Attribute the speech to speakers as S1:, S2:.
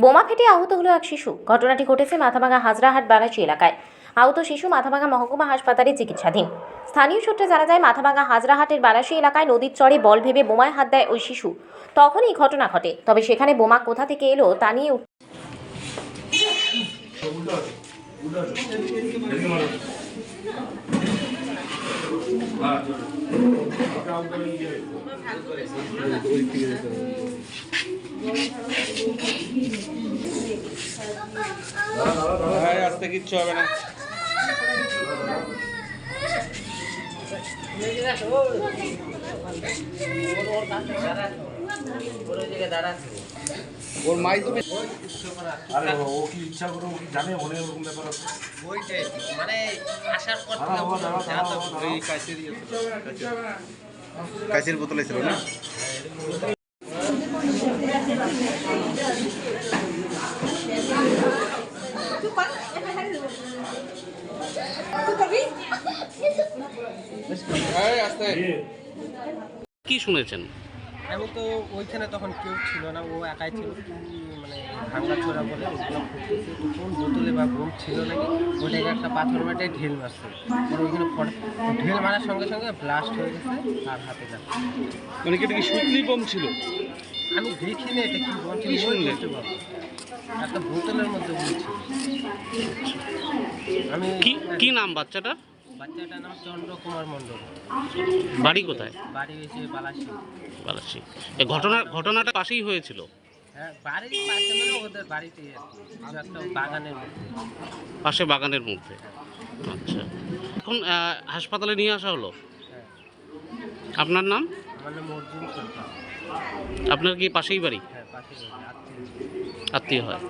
S1: বোমা ফেটে আহত হলো এক শিশু। ঘটনাটি ঘটেছে মাথাভাঙা হাজরাহাট বারাচি এলাকায়। আহত শিশু মাথাভাঙা মহকুমা হাসপাতালে চিকিৎসাধীন। স্থানীয় সূত্রে জানা যায়, মাথাভাঙা হাজরাহাটের বারাচি এলাকায় নদীর চরে বল ভেবে বোমায় হাত দেয় ওই শিশু। তখনই ঘটনা ঘটে। তবে সেখানে বোমা কোথা থেকে এলো তা নিয়ে
S2: আজকে কিচ্ছু হবে না। ওর মাই তো
S3: আরে ও কি ইচ্ছা করে ও কি জানে মনে এরকম ব্যাপার আছে
S4: ওইটাই মানে আসার পর
S2: কাঁচের বোতলে ছিল না।
S5: কি শুনেছেন?
S4: আমি তো ওইখানে তখন কেউ ছিল না, ও একাই ছিল। মানে ভাঙ্গা ছোড়া বলে ওগুলো ফুটতেছে, কোন বোতলে বা বোম ছিল নাকি, ওটাকে একটা পাথর মেটে ঢিল মারছে। আর ওইখানে ঢিল মারার সঙ্গে সঙ্গে ব্লাস্ট হয়ে গেছে আর হাতে যাচ্ছে।
S5: মানে কি এটা কি সুতলি বোম ছিল?
S4: আমি দেখিনি এটা কি বোম ছিল, বলতে পারবো একটা বোতলের মধ্যে বলছি। আমি
S5: কি নাম বাচ্চাটার?
S4: বাচ্চাটার নাম চন্দ্রকুমার মণ্ডল।
S5: বাড়ি কোথায়?
S4: বাড়ি হয়েছে বালাসী।
S5: বালাসী। এই ঘটনাটা পাশেই হয়েছিল?
S4: হ্যাঁ, বাড়ির পাশে মানে ওদের বাড়িতে একটা বাগানের মধ্যে।
S5: পাশে বাগানের মধ্যে। আচ্ছা, এখন হাসপাতালে নিয়ে আসা হলো।
S4: হ্যাঁ।
S5: আপনার নাম?
S4: আমার নাম অর্জুন সরকার।
S5: আপনার কি পাশেই বাড়ি?
S4: হ্যাঁ, পাশে
S5: আত্মীয় হয়?